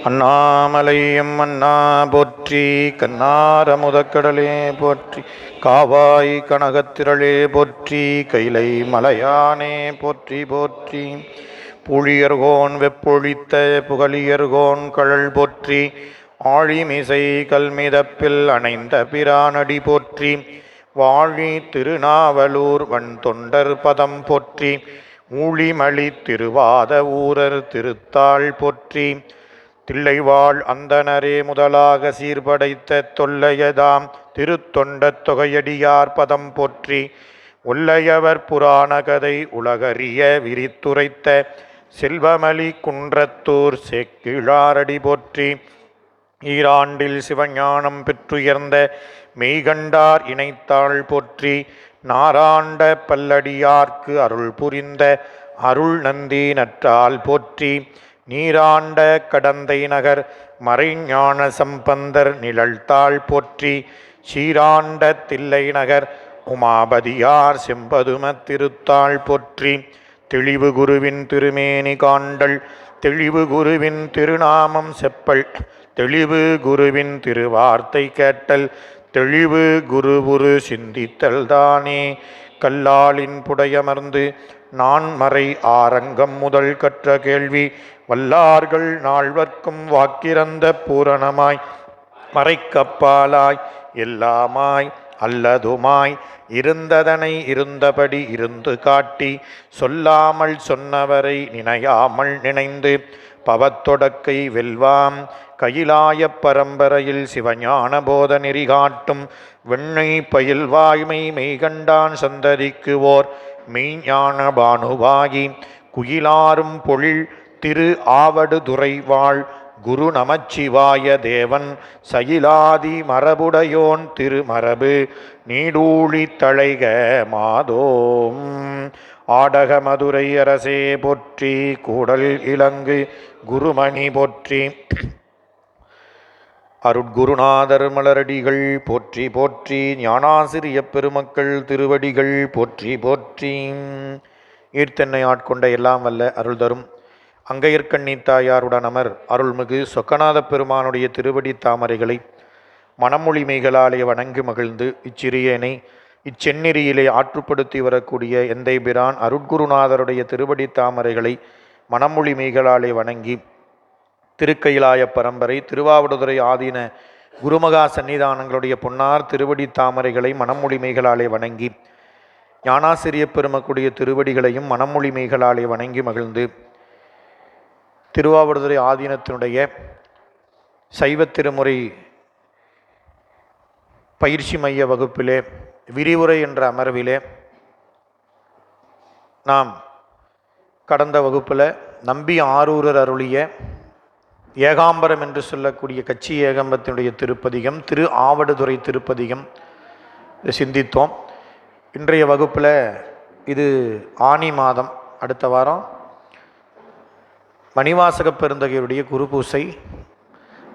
அண்ணாமலையும் அண்ணா போற்றி, கண்ணார முதக்கடலே போற்றி, காவாய் கனகத்திரளே போற்றி, கைலை மலையானே போற்றி போற்றி. புழியர்கோன் வெப்பொழித்த புகழியர்கோன் கழல் போற்றி, ஆழிமிசை கல்மிதப்பில் அணைந்த பிரானடி போற்றி, வாழி திருநாவலூர் வன் தொண்டர் பதம் போற்றி, ஊழிமலி திருவாத ஊரர் திருத்தாள் போற்றி, தில்லைவாழ் அந்தனரே முதலாக சீர்படைத்த தொல்லையதாம் திருத்தொண்ட தொகையடியார் பதம் போற்றி, ஒல்லையவர் புராண கதை உலகறிய விரித்துரைத்த செல்வமலி குன்றத்தூர் செக்கிழாரடி போற்றி, ஈராண்டில் சிவஞானம் பெற்றுயர்ந்த மெய்கண்டார் இணைத்தாள் போற்றி, நாராண்ட பல்லடியார்க்கு அருள் புரிந்த அருள் நந்தி நற்றால் போற்றி, நீராண்ட கடந்தை நகர் மறைஞான சம்பந்தர் நிழல்தாள் போற்றி, சீராண்ட தில்லை நகர் உமாபதியார் செம்பதும திருத்தாள் போற்றி, தெளிவு குருவின் திருமேனி காண்டல் தெளிவு குருவின் திருநாமம் செப்பல், தெளிவு குருவின் திருவார்த்தை கேட்டல், தெளிவு குருவுரு சிந்தித்தல் தானே, கல்லாலின் புடையமர்ந்து நான் மறை ஆரங்கம் முதல் கற்ற கேள்வி, வல்லார்கள் நால்வர்க்கும் வாக்கிறந்த பூரணமாய் மறைக்கப்பாலாய் எல்லாமாய் அல்லதுமாய் இருந்ததனை இருந்தபடி இருந்து காட்டி, சொல்லாமல் சொன்னவரை நினையாமல் நினைந்து பவத்தொடக்கை வெல்வாம், கையிலாய பரம்பரையில் சிவஞான போத நெறி காட்டும், வெண்ணை பயில்வாய்மை மெய்கண்டான் சந்ததிக்கு ஓர் மெய்ஞான பானுவாகி, குயிலாரும் பொழில் திரு ஆவடு துறைவாழ் குரு நமச்சிவாய தேவன் சயிலாதி மரபுடையோன் திருமரபு நீடூழி தழைக மாதோம், ஆடக மதுரை அரசே போற்றி, கூடல் இலங்கு குருமணி போற்றி, அருட்குருநாதர் மலரடிகள் போற்றி போற்றி, ஞானாசிரிய பெருமக்கள் திருவடிகள் போற்றி போற்றி. ஈர்த்தென்னை ஆட்கொண்ட எல்லாம் வல்ல அருள் தரும் அங்கையர்கண்ணி தாயாருடன் அமர் அருள்மிகு சொக்கநாத பெருமானுடைய திருவடி தாமரைகளை மனமொழி மெய்களாலே வணங்கி மகிழ்ந்து இச்சிறியனை இச்செந்நெறியிலே ஆற்றுப்படுத்தி வரக்கூடிய எந்தை பிரான் அருட்குருநாதருடைய திருவடி தாமரைகளை மனமொழி மெய்களாலே வணங்கி, திருக்கையிலாய பரம்பரை திருவாவடுதுறை ஆதீன குருமகா சன்னிதானங்களுடைய பொன்னார் திருவடி தாமரைகளை மனமொழி மெய்களாலே வணங்கி, ஞானாசிரிய பெருமக்குடைய திருவடிகளையும் மனமொழி மெய்களாலே வணங்கி மகிழ்ந்து, திருவாவடுதுறை ஆதீனத்தினுடைய சைவ திருமுறை பயிற்சி மைய வகுப்பிலே விரிவுரை என்ற அமர்விலே நாம் கடந்த வகுப்பில் நம்பி ஆரூரர் அருளிய ஏகாம்பரம் என்று சொல்லக்கூடிய கச்சி ஏகாம்பரத்தினுடைய திருப்பதிகம் திரு ஆவடுதுறை திருப்பதிகம் சிந்தித்தோம். இன்றைய வகுப்பில் இது ஆனி மாதம், அடுத்த வாரம் மணிவாசக பெருந்தகையுடைய குரு பூசை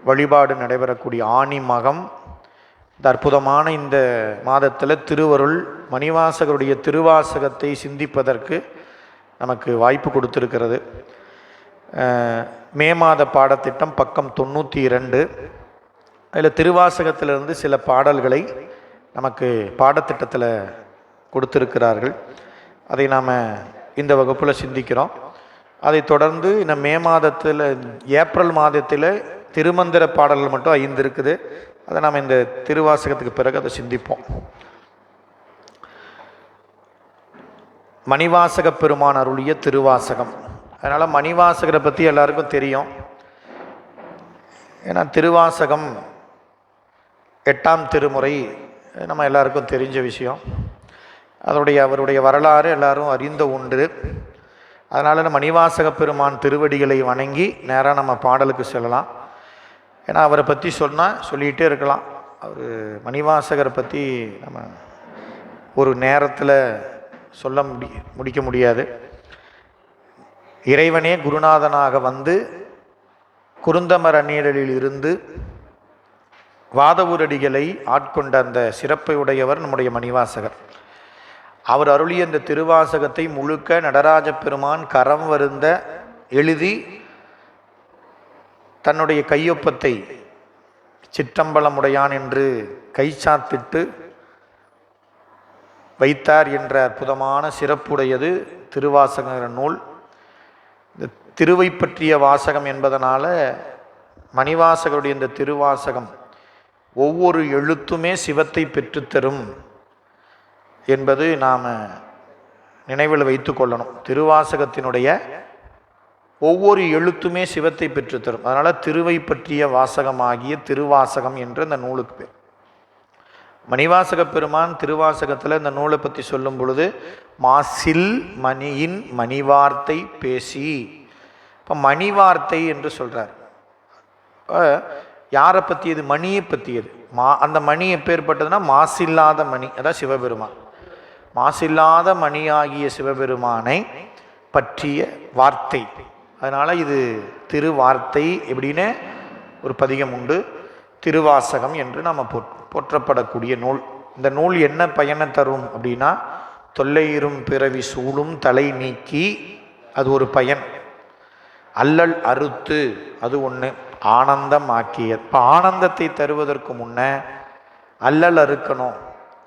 வழிபாடு நடைபெறக்கூடிய ஆனி மகம். இந்த அற்புதமான இந்த மாதத்தில் திருவருள் மணிவாசகருடைய திருவாசகத்தை சிந்திப்பதற்கு நமக்கு வாய்ப்பு கொடுத்திருக்கிறது. மே மாத பாடத்திட்டம் பக்கம் 92. அதில் திருவாசகத்திலிருந்து சில பாடல்களை நமக்கு பாடத்திட்டத்தில் கொடுத்திருக்கிறார்கள். அதை நாம் இந்த வகுப்பில் சிந்திக்கிறோம். அதை தொடர்ந்து இந்த மே மாதத்தில் ஏப்ரல் மாதத்தில் திருமந்திர பாடல்கள் மட்டும் 5 இருக்குது. அதை நாம் இந்த திருவாசகத்துக்கு பிறகு அதை சிந்திப்போம். மணிவாசக பெருமான் அருளிய திருவாசகம். அதனால் மணிவாசகரை பற்றி எல்லாருக்கும் தெரியும். ஏன்னா திருவாசகம் 8ஆம் திருமுறை நம்ம எல்லாருக்கும் தெரிஞ்ச விஷயம். அவருடைய வரலாறு எல்லாரும் அறிந்த ஒன்று. அதனால் நம்ம மணிவாசக பெருமான் திருவடிகளை வணங்கி நேராக நம்ம பாடலுக்கு செல்லலாம். ஏன்னா அவரை பற்றி சொல்லிகிட்டே இருக்கலாம். அவர் மணிவாசகரை பற்றி நம்ம ஒரு நேரத்தில் சொல்ல முடிக்க முடியாது. இறைவனே குருநாதனாக வந்து குருந்தமர நீழலில் இருந்து வாதவூரடிகளை ஆட்கொண்ட அந்த சிறப்பை உடையவர் நம்முடைய மணிவாசகர். அவர் அருளிய இந்த திருவாசகத்தை முழுக்க நடராஜ பெருமான் கரம் வருந்த எழுதி தன்னுடைய கையொப்பத்தை சிற்றம்பலமுடையான் என்று கைச்சாத்திட்டு வைத்தார் என்ற அற்புதமான சிறப்புடையது திருவாசக நூல். இந்த திருவை பற்றிய வாசகம் என்பதனால மணிவாசகருடைய இந்த திருவாசகம் ஒவ்வொரு எழுத்துமே சிவத்தை பெற்றுத்தரும் என்பது நாம் நினைவில் வைத்து கொள்ளணும். திருவாசகத்தினுடைய ஒவ்வொரு எழுத்துமே சிவத்தை பெற்றுத்தரும். அதனால் திருவை பற்றிய வாசகமாகிய திருவாசகம் என்று இந்த நூலுக்கு பேர். மணிவாசக பெருமான் திருவாசகத்தில் இந்த நூலை பற்றி சொல்லும் பொழுது மாசில் மணியின் மணிவார்த்தை பேசி, இப்போ மணிவார்த்தை என்று சொல்கிறார். யாரை பற்றியது? மணியை பற்றியது. அந்த மணி எப்பேற்பட்டதுன்னா மாசில்லாத மணி, அதான் சிவபெருமான். மாசில்லாத மணியாகிய சிவபெருமானை பற்றிய வார்த்தை. அதனால் இது திருவார்த்தை எப்படின்னு ஒரு பதிகம் உண்டு. திருவாசகம் என்று நாம் போற்றப்படக்கூடிய நூல். இந்த நூல் என்ன பயனை தரும் அப்படின்னா, தொல்லையிரும் பிறவி சூழும் தலை நீக்கி, அது ஒரு பயன். அல்லல் அறுத்து, அது ஒன்று. ஆனந்தம் ஆக்கிய, இப்போ ஆனந்தத்தை தருவதற்கு முன்ன அல்லல் அறுக்கணும்.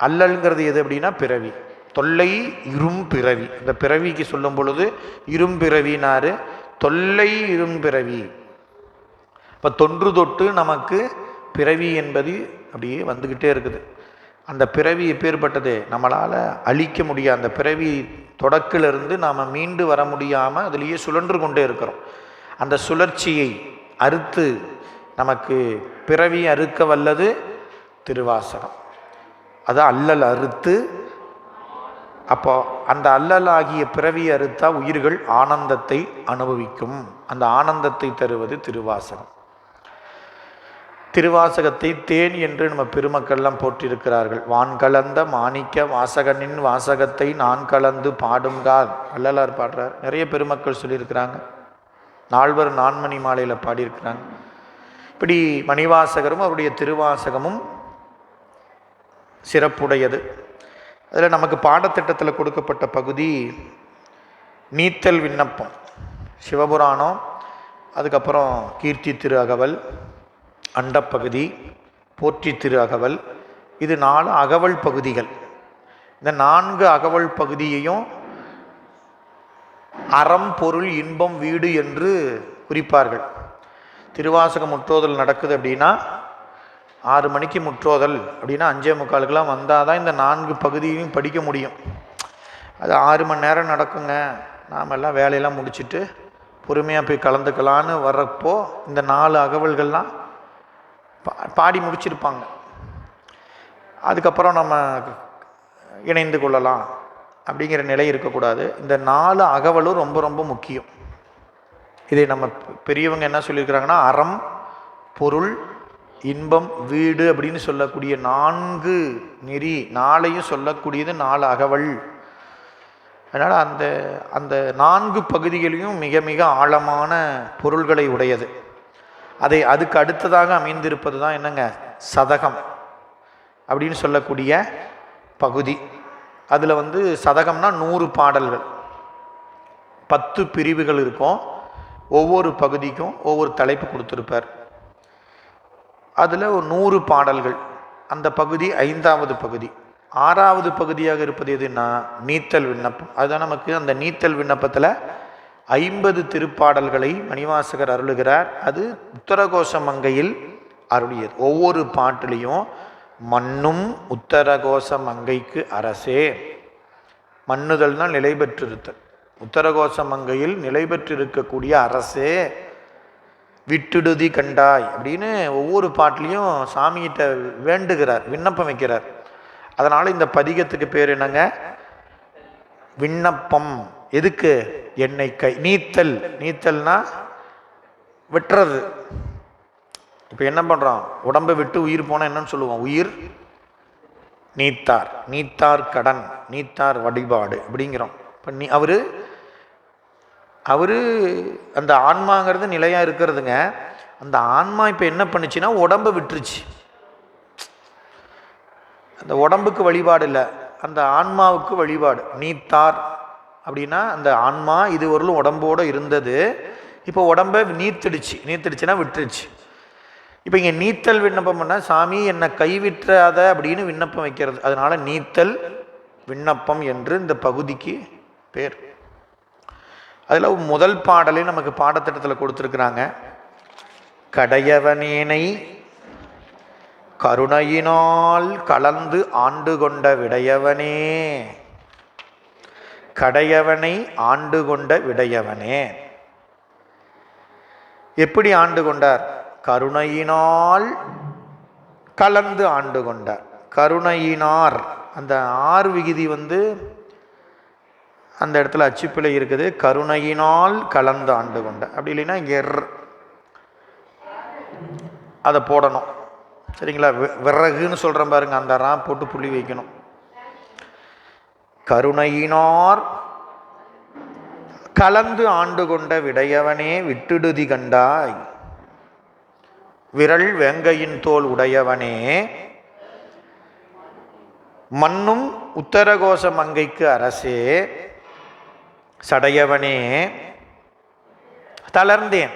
அல்லல்ங்கிறது எது அப்படின்னா பிறவி. தொல்லை இரும் பிறவி, இந்த பிறவிக்கு சொல்லும் பொழுது இரும் பிறவினாரு, தொல்லை இரும் பிறவி. இப்போ தொன்று தொட்டு நமக்கு பிறவி என்பது அப்படியே வந்துக்கிட்டே இருக்குது. அந்த பிறவி எப்பேற்பட்டது? நம்மளால் அழிக்க முடியாது. அந்த பிறவி தொடக்கிலிருந்து நாம் மீண்டு வர முடியாமல் அதிலேயே சுழன்று கொண்டே இருக்கிறோம். அந்த சுழற்சியை அறுத்து நமக்கு பிறவி அறுக்க வல்லது திருவாசகம். அது அல்லல் அறுத்து. அப்போ அந்த அல்லல் ஆகிய பிறவி அறுத்தா உயிர்கள் ஆனந்தத்தை அனுபவிக்கும். அந்த ஆனந்தத்தை தருவது திருவாசகம். திருவாசகத்தை தேன் என்று நம்ம பெருமக்கள்லாம் போற்றியிருக்கிறார்கள். வான் கலந்த மாணிக்க வாசகனின் வாசகத்தை நான் கலந்து பாடுங்கால் வள்ளலார் பாடுறார். நிறைய பெருமக்கள் சொல்லியிருக்கிறாங்க. நால்வர் நான்மணி மாலையில் பாடியிருக்கிறாங்க. இப்படி மணிவாசகரும் அவருடைய திருவாசகமும் சிறப்புடையது. அதில் நமக்கு பாடத்திட்டத்தில் கொடுக்கப்பட்ட பகுதி நீத்தல் விண்ணப்பம், சிவபுராணம், அதுக்கப்புறம் கீர்த்தி திரு அகவல், அண்டப்பகுதி, போற்றி திரு அகவல். இது 4 அகவல் பகுதிகள். இந்த 4 அகவல் பகுதியையும் அறம் பொருள் இன்பம் வீடு என்று குறிப்பார்கள். திருவாசகம் முற்றோதல் நடக்குது அப்படின்னா 6 மணிக்கு முற்றோதல் அப்படின்னா 5:45 வந்தால் தான் இந்த 4 பகுதியையும் படிக்க முடியும். அது 6 மணி நேரம் நடக்குங்க. நாம் எல்லாம் வேலையெல்லாம் முடிச்சுட்டு பொறுமையாக போய் கலந்துக்கலான்னு வர்றப்போ இந்த 4 அகவல்கள்லாம் பாடி முடிச்சிருப்பாங்க. அதுக்கப்புறம் நம்ம இணைந்து கொள்ளலாம் அப்படிங்கிற நிலை இருக்கக்கூடாது. இந்த 4 அகவலும் ரொம்ப ரொம்ப முக்கியம். இதை நம்ம பெரியவங்க என்ன சொல்லியிருக்கிறாங்கன்னா, அறம் பொருள் இன்பம் வீடு அப்படின்னு சொல்லக்கூடிய 4 நெறி, 4ஐயும் சொல்லக்கூடியது 4 அகவல். அதனால் அந்த அந்த 4 பகுதிகளையும் மிக மிக ஆழமான பொருள்களை உடையது. அதுக்கு அடுத்ததாக அமைந்திருப்பது தான் என்னங்க, சதகம் அப்படின்னு சொல்லக்கூடிய பகுதி. அதில் சதகம்னா 100 பாடல்கள், 10 பிரிவுகள் இருக்கும். ஒவ்வொரு பகுதிக்கும் ஒவ்வொரு தலைப்பு கொடுத்துருப்பார். அதில் ஒரு 100 பாடல்கள். அந்த பகுதி 5வது பகுதி. 6வது பகுதியாக இருப்பது எதுன்னா நீத்தல் விண்ணப்பம். அதுதான் நமக்கு அந்த நீத்தல் விண்ணப்பத்தில் 50 திருப்பாடல்களை மணிவாசகர் அருளுகிறார். அது உத்தரகோச மங்கையில் அருளியது. ஒவ்வொரு பாட்டிலையும் மண்ணும் உத்தரகோச மங்கைக்கு அரசே, மண்ணுதல்னால் நிலை பெற்றிருத்தல், உத்தரகோச மங்கையில் நிலை பெற்றிருக்கக்கூடிய அரசே விட்டுடுதி கண்டாய் அப்படின்னு ஒவ்வொரு பாட்டிலையும் சாமிகிட்ட வேண்டுகிறார், விண்ணப்பம் வைக்கிறார். அதனால் இந்த பதிகத்துக்கு பேர் என்னங்க, விண்ணப்பம். எதுக்கு? என்னை நீத்தல். நீத்தல்னா விட்டுறது. இப்போ என்ன பண்ணுறோம், உடம்பை விட்டு உயிர் போனால் என்னன்னு சொல்லுவோம், உயிர் நீத்தார், நீத்தார் கடன், நீத்தார் வழிபாடு அப்படிங்கிறோம். இப்போ அவரு அந்த ஆன்மாங்கிறது நிலையாக இருக்கிறதுங்க. அந்த ஆன்மா இப்போ என்ன பண்ணுச்சுன்னா உடம்பை விட்டுருச்சு. அந்த உடம்புக்கு வழிபாடு இல்லை, அந்த ஆன்மாவுக்கு வழிபாடு. நீத்தார் அப்படின்னா அந்த ஆன்மா இதுவரையிலும் உடம்போடு இருந்தது, இப்போ உடம்பை நீர்த்திடுச்சுன்னா விட்டுருச்சு. இப்போ இங்கே நீத்தல் விண்ணப்பம் பண்ணால் சாமி என்னை கைவிற்றாத அப்படின்னு விண்ணப்பம் வைக்கிறது. அதனால நீத்தல் விண்ணப்பம் என்று இந்த பகுதிக்கு பேர். அதில் முதல் பாடலே நமக்கு பாடத்திட்டத்தில் கொடுத்துருக்குறாங்க. கடையவனேனை கருணையினால் கலந்து ஆண்டு கொண்ட விடையவனே, கடையவனை ஆண்டு கொண்ட விடையவனே. எப்படி ஆண்டு கொண்டார்? கருணையினால் கலந்து ஆண்டு கொண்டார். கருணையினார், அந்த ஆர் விகுதி அந்த இடத்துல அச்சுப்பிழை இருக்குது. கருணையினால் கலந்து ஆண்டு கொண்ட, அப்படி இல்லைன்னா அதை போடணும். சரிங்களா? விறகுன்னு சொல்கிறேன் பாருங்க, அந்த ரா போட்டு புள்ளி வைக்கணும். கருணையினார் கலந்து ஆண்டு கொண்ட விடையவனே விட்டுடுதி கண்டாய், விரல் வேங்கையின் தோல் உடையவனே, மண்ணும் உத்தரகோச மங்கைக்கு அரசே, சடையவனே தளர்ந்தேன்,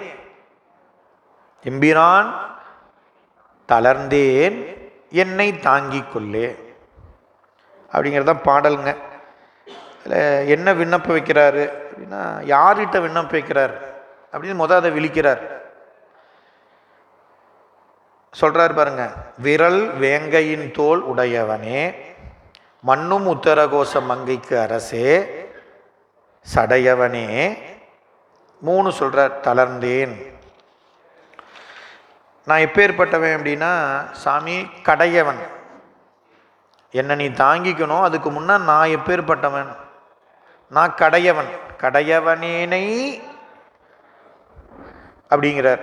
எம்பிரான் தளர்ந்தேன் என்னை தாங்கிக் கொள்ளே அப்படிங்கிறதான் பாடலுங்க. அதில் என்ன விண்ணப்பம் வைக்கிறாரு அப்படின்னா, யார்கிட்ட விண்ணப்பம் வைக்கிறார் அப்படின்னு அதை விழிக்கிறார். சொல்றாரு பாருங்க, விரல் வேங்கையின் தோல் உடையவனே, மண்ணும் உத்தரகோச மங்கைக்கு அரசே, சடையவனே. 3 சொல்றார். தளர்ந்தேன், நான் எப்பேற்பட்டவன் அப்படின்னா, சாமி கடையவன், என்னை நீ தாங்கிக்கணும். அதுக்கு முன்னா நான் எப்பேற்பட்டவன்? நான் கடையவன். கடையவனேனை அப்படிங்கிறார்.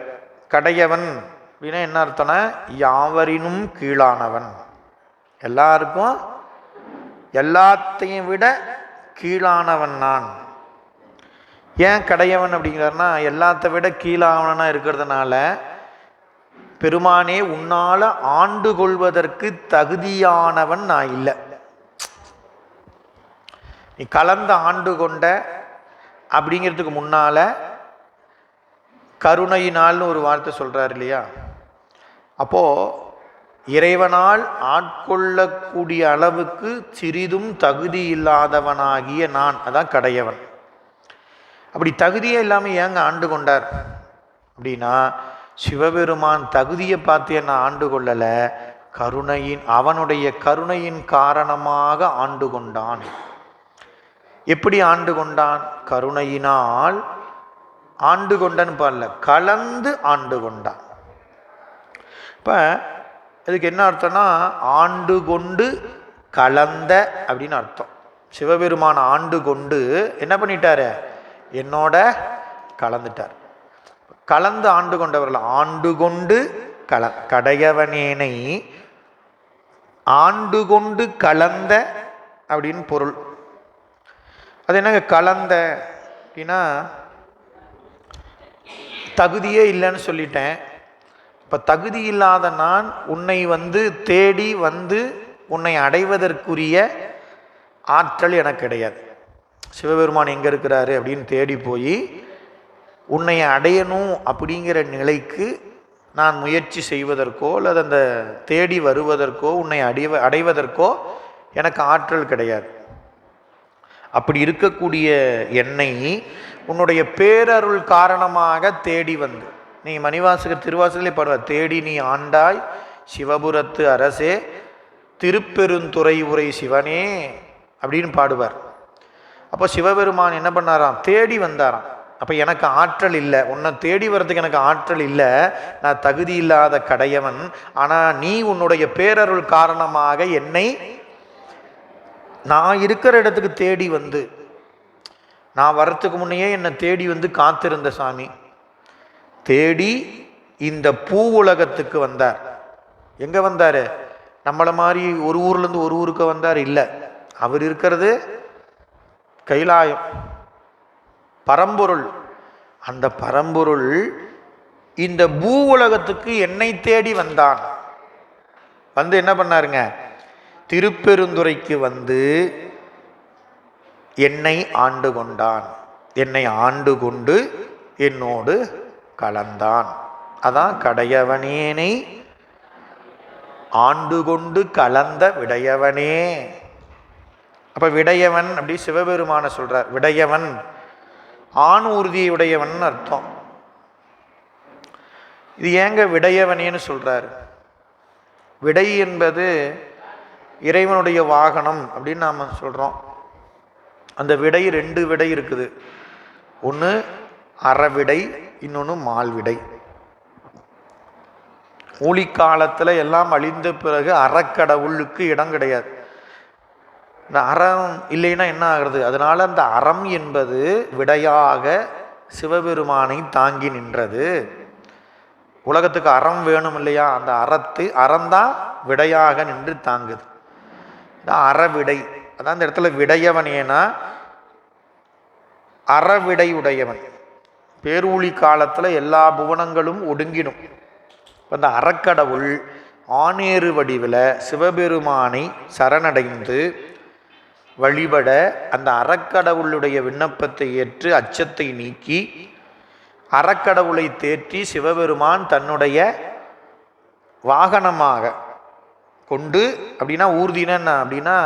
கடையவன் அப்படின்னா என்ன அர்த்தம்னா, யாவரினும் கீழானவன், எல்லாருக்கும் எல்லாத்தையும் விட கீழானவன் நான். ஏன் கடையவன் அப்படிங்கிறாருன்னா, எல்லாத்த விட கீழானவனா இருக்கிறதுனால, பெருமானே உன்னால ஆண்டு கொள்வதற்கு தகுதியானவன் நான் இல்லை. நீ கலந்து ஆண்டு கொண்ட அப்படிங்கிறதுக்கு முன்னால கருணையினால்னு ஒரு வார்த்தை சொல்றாரு இல்லையா? அப்போ இறைவனால் ஆட்கொள்ளக்கூடிய அளவுக்கு சிறிதும் தகுதி இல்லாதவனாகிய நான், அதான் கடையவன். அப்படி தகுதியே இல்லாமல் ஏங்க ஆண்டு கொண்டார் அப்படின்னா, சிவபெருமான் தகுதியை பார்த்து என்ன ஆண்டு கொள்ளலை, அவனுடைய கருணையின் காரணமாக ஆண்டு கொண்டான். எப்படி ஆண்டு கொண்டான்? கருணையினால் ஆண்டு கொண்டான்னு பாடல, கலந்து ஆண்டு கொண்டான். இப்போ இதுக்கு என்ன அர்த்தம்னா, ஆண்டு கொண்டு கலந்த அப்படின்னு அர்த்தம். சிவபெருமான் ஆண்டு கொண்டு என்ன பண்ணிட்டாரு? என்னோட கலந்துட்டார். கலந்து ஆண்டு கொண்டவர்கள், ஆண்டு கொண்டு கடையவனேனை ஆண்டு கொண்டு கலந்த அப்படின்னு பொருள். அது என்னங்க கலந்த அப்படின்னா, தகுதியே இல்லைன்னு சொல்லிட்டேன். இப்போ தகுதி இல்லாத நான் உன்னை தேடி உன்னை அடைவதற்குரிய ஆற்றல் எனக்கு கிடையாது. சிவபெருமான் எங்கே இருக்கிறாரு அப்படின்னு தேடி போய் உன்னை அடையணும் அப்படிங்கிற நிலைக்கு நான் முயற்சி செய்வதற்கோ அல்லது அந்த தேடி வருவதற்கோ உன்னை அடைவதற்கோ எனக்கு ஆற்றல் கிடையாது. அப்படி இருக்கக்கூடிய என்னை உன்னுடைய பேரருள் காரணமாக தேடி நீ மணிவாசகர் திருவாசகத்திலே பாடுவார், தேடி நீ ஆண்டாய் சிவபுரத்து அரசே திருப்பெருந்துறை உரை சிவனே அப்படின்னு பாடுவார். அப்போ சிவபெருமான் என்ன பண்ணாராம்? தேடி வந்தாராம். அப்போ எனக்கு ஆற்றல் இல்லை, உன்னை தேடி வர்றதுக்கு எனக்கு ஆற்றல் இல்லை, நான் தகுதி இல்லாத கடையவன். ஆனால் நீ உன்னுடைய பேரருள் காரணமாக என்னை நான் இருக்கிற இடத்துக்கு தேடி நான் வர்றதுக்கு முன்னையே என்னை தேடி காத்திருந்த சாமி. தேடி இந்த பூ உலகத்துக்கு வந்தார். எங்கே வந்தார்? நம்மளை மாதிரி ஒரு ஊர்லேருந்து ஒரு ஊருக்கு வந்தார் இல்லை. அவர் இருக்கிறது கைலாயம், பரம்பொருள். அந்த பரம்பொருள் இந்த பூ உலகத்துக்கு என்னை தேடி வந்தான். என்ன பண்ணாருங்க? திருப்பெருந்துறைக்கு என்னை ஆண்டு கொண்டான். என்னை ஆண்டு கொண்டு என்னோடு கலந்தான். அதான் கடையவனேனை ஆண்டு கொண்டு கலந்த விடையவனே. அப்ப விடையவன் அப்படி சிவபெருமான சொல்றார். விடையவன் ஆண் ஊர்தியுடையவன் அர்த்தம். இது ஏங்க விடையவனேன்னு சொல்றாரு? விடை என்பது இறைவனுடைய வாகனம் அப்படின்னு நாம் சொல்கிறோம். அந்த விடை 2 விடை இருக்குது. ஒன்று அறவிடை, இன்னொன்று மால்விடை. ஊழிக்காலத்தில் எல்லாம் அழிந்த பிறகு அறக்கடவுளுக்கு இடம் கிடையாது. இந்த அறம் இல்லைன்னா என்ன ஆகிறது? அதனால அந்த அறம் என்பது விடையாக சிவபெருமானை தாங்கி நின்றது. உலகத்துக்கு அறம் வேணும் இல்லையா? அந்த அறம்தான் விடையாக நின்று தாங்குது. அறவிடை. அதான் இந்த இடத்துல விடையவன். ஏன்னா அறவிடை உடையவன். பேரூழி காலத்தில் எல்லா புவனங்களும் ஒடுங்கிடும். அந்த அறக்கடவுள் ஆணேறு வடிவில் சிவபெருமானை சரணடைந்து வழிபட அந்த அறக்கடவுளுடைய விண்ணப்பத்தை ஏற்று அச்சத்தை நீக்கி அறக்கடவுளை தேற்றி சிவபெருமான் தன்னுடைய வாகனமாக கொண்டு, அப்படின்னா ஊர்தினா அப்படின்னா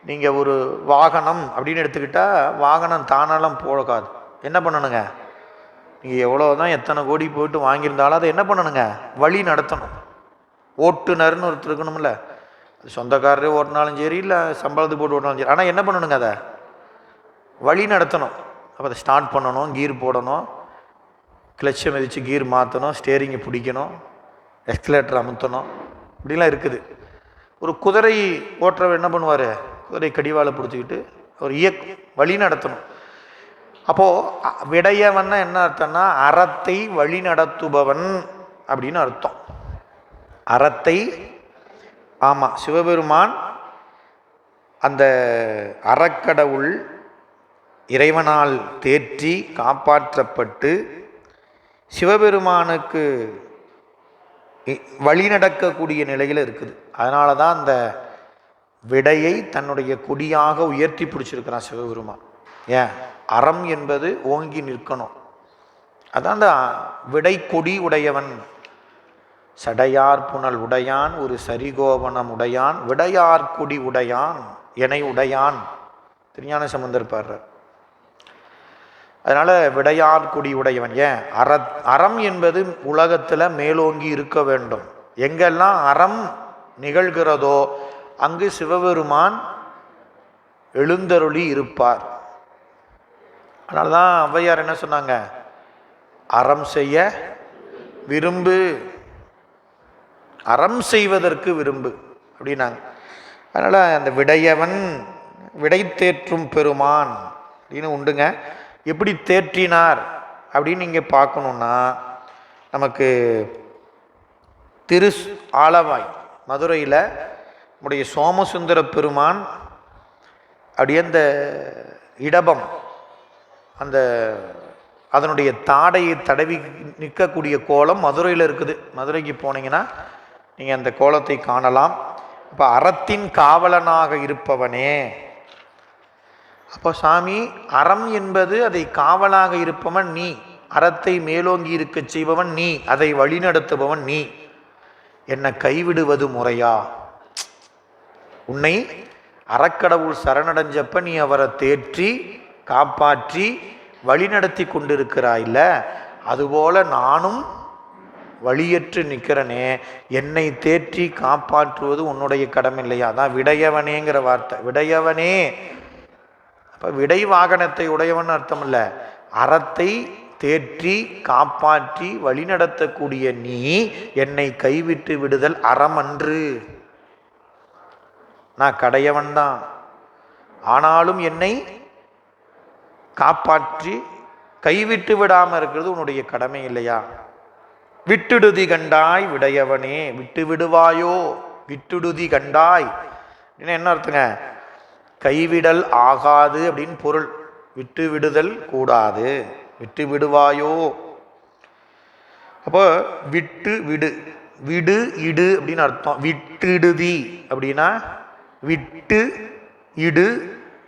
நீங்கள் ஒரு வாகனம் அப்படின்னு எடுத்துக்கிட்டால் வாகனம் தானாலாம் போகாது. என்ன பண்ணணுங்க? நீங்கள் எவ்வளோதான் எத்தனை கோடி போயிட்டு வாங்கியிருந்தாலும் அதை என்ன பண்ணணுங்க? வழி நடத்தணும். ஓட்டுநர்னு ஒருத்தர் இருக்கணும்ல. அது சொந்தக்காரரே ஓட்டினாலும் சரி, இல்லை சம்பளத்துக்கு போட்டு ஓட்டினாலும் சரி. ஆனால் என்ன பண்ணணுங்க? அதை வழி நடத்தணும். அப்போ அதை ஸ்டார்ட் பண்ணணும், கீர் போடணும், கிளச்சை மிதித்து கீர் மாற்றணும், ஸ்டேரிங்கை பிடிக்கணும், எக்ஸ்கலேட்டர் அமுத்தணும், இப்படிலாம் இருக்குது. ஒரு குதிரை ஓட்டுறவர் என்ன பண்ணுவார்? குதிரை கடிவாளை பிடிச்சிக்கிட்டு ஒரு வழி நடத்தணும். அப்போது விடையவன்னா என்ன அர்த்தம்னா அறத்தை வழி நடத்துபவன் அப்படின்னு அர்த்தம். அறத்தை, ஆமாம், சிவபெருமான் அந்த அறக்கடவுள் இறைவனால் தேற்றி காப்பாற்றப்பட்டு சிவபெருமானுக்கு வழி நடக்கக்கூடிய நிலையில் இருக்குது. அதனால தான் அந்த விடையை தன்னுடைய கொடியாக உயர்த்தி பிடிச்சிருக்கிறான் சிவபெருமான். ஏன்? அறம் என்பது ஓங்கி நிற்கணும். அதான் அந்த விடை கொடி உடையவன். சடையார் புனல் உடையான் ஒரு சரிகோபனம் உடையான் விடையார் கொடி உடையான் எனை உடையான் திருஞான சம்பந்தர் பாடுறார். அதனால விடையார் கொடி உடையவன். ஏன்? அறம் என்பது உலகத்தில் மேலோங்கி இருக்க வேண்டும். எங்கெல்லாம் அறம் நிகழ்கிறதோ அங்கு சிவபெருமான் எழுந்தருளி இருப்பார். அதனால தான் ஔவையார் என்ன சொன்னாங்க? அறம் செய்ய விரும்பு, அறம் செய்வதற்கு விரும்பு அப்படின்னாங்க. அதனால் அந்த விடையவன் விடை தேற்றும் பெருமான் அப்படின்னு உண்டுங்க. எப்படி தேற்றினார் அப்படின்னு நீங்கள் பார்க்கணுன்னா நமக்கு திரு ஆலவாய் மதுரையில் நம்முடைய சோமசுந்தர பெருமான் அப்படியே அந்த இடபம் அந்த அதனுடைய தாடையை தடவி நிற்கக்கூடிய கோலம் மதுரையில் இருக்குது. மதுரைக்கு போனீங்கன்னா நீங்கள் அந்த கோலத்தை காணலாம். அப்போ அறத்தின் காவலனாக இருப்பவனே. அப்போ சாமி, அறம் என்பது அதை காவலாக இருப்பவன் நீ, அறத்தை மேலோங்கி இருக்க செய்பவன் நீ, அதை வழிநடத்துபவன் நீ. என்னை கைவிடுவது முறையா? உன்னை அறக்கடவுள் சரணடைஞ்சப்ப நீ அவரை தேற்றி காப்பாற்றி வழிநடத்தி கொண்டிருக்கிறாயில்ல, அதுபோல நானும் வழியற்று நிற்கிறனே, என்னை தேற்றி காப்பாற்றுவது உன்னுடைய கடமை இல்லையா? அதான் விடையவனேங்கிற வார்த்தை. விடையவனே அப்போ விடை வாகனத்தை உடையவன் அர்த்தம் இல்லை. அறத்தை தேற்றி காப்பாற்றி வழிநடத்தக்கூடிய நீ என்னை கைவிட்டு விடுதல் அறம் அன்று. நான் கடையவன் தான், ஆனாலும் என்னை காப்பாற்றி கைவிட்டு விடாமல் இருக்கிறது உன்னுடைய கடமை இல்லையா? விட்டுடுதி கண்டாய் விடையவனே, விட்டு விடுவாயோ? விட்டுடுதி கண்டாய் என்ன அர்த்தங்க? கைவிடல் ஆகாது அப்படின்னு பொருள். விட்டு விடுதல் கூடாது, விட்டு விடுவாயோ. அப்போ விட்டு விடு, விடு இடு அப்படின்னு அர்த்தம். விட்டுடுதி அப்படின்னா விட்டு, இடு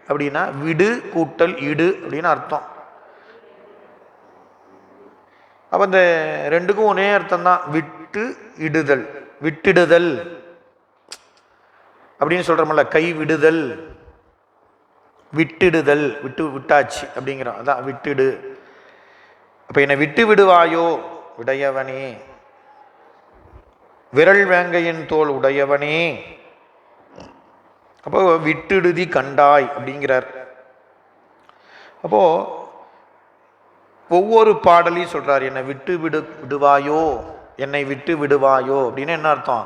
அப்படின்னா விடு கூட்டல் இடு அப்படின்னு அர்த்தம். அப்போ இந்த ரெண்டுக்கும் ஒரே அர்த்தம் தான், விட்டு இடுதல். விட்டுடுதல் அப்படின்னு சொல்கிறோம்ல, கை விடுதல், விட்டுடுதல், விட்டாச்சு அப்படிங்கிறோம், அதான் விட்டுடு. அப்போ என்னை விட்டு விடுவாயோ உடையவனே, விரல் வேங்கையின் தோல் உடையவனே. அப்போ விட்டுடுதி கண்டாய் அப்படிங்கிறார். அப்போ ஒவ்வொரு பாடலையும் சொல்றார், என்னை விடுவாயோ, என்னை விட்டு விடுவாயோ அப்படின்னு என்ன அர்த்தம்?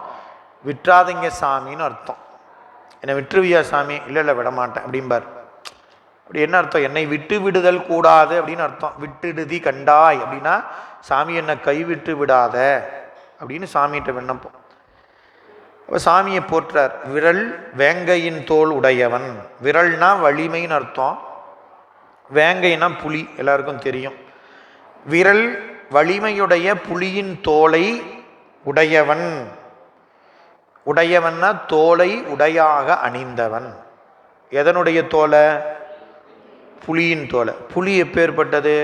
விட்டுறாதீங்க சாமின்னு அர்த்தம். என்னை விட்டுருவியா சாமி? இல்லை விடமாட்டேன் அப்படிம்பார். அப்படி என்ன அர்த்தம்? என்னை விட்டு விடுதல் கூடாது அப்படின்னு அர்த்தம். விட்டுடுதி கண்டாய் அப்படின்னா சாமி என்னை கைவிட்டு விடாத அப்படின்னு சாமிகிட்ட விண்ணப்பம். அப்போ சாமியை போற்றார். விரல் வேங்கையின் தோல் உடையவன். விரல்னா வலிமைன்னு அர்த்தம், வேங்கைனா புலி, எல்லாருக்கும் தெரியும். விரல் வலிமையுடைய புலியின் தோலை உடையவன். உடையவன்னா தோலை உடையாக அணிந்தவன். எதனுடைய தோலை? புலியின் தோலை. புலி எப்பேற்பட்டது?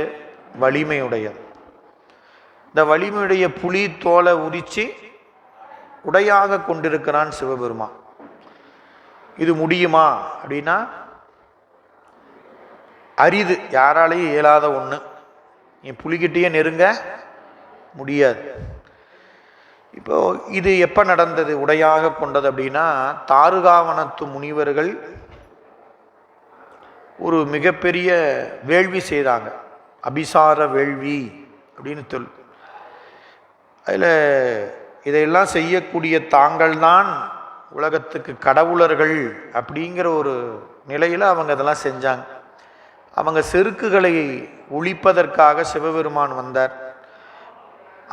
வலிமையுடையது. இந்த வலிமையுடைய புலி தோலை உரிச்சு உடையாக கொண்டிருக்கிறான் சிவபெருமான். இது முடியுமா அப்படின்னா அரிது, யாராலையும் இயலாத ஒன்று. நீ புலிகிட்டேயே நெருங்க முடியாது. இப்போ இது எப்போ நடந்தது உடையாக கொண்டது அப்படின்னா, தாருகாவனத்து முனிவர்கள் ஒரு மிகப்பெரிய வேள்வி செய்தாங்க, அபிசார வேள்வி அப்படின்னு சொல். அதில் இதையெல்லாம் செய்யக்கூடிய தாங்கள் தான் உலகத்துக்கு கடவுளர்கள் அப்படிங்கிற ஒரு நிலையில் அவங்க இதெல்லாம் செஞ்சாங்க. அவங்க செருக்குகளை ஒழிப்பதற்காக சிவபெருமான் வந்தார்.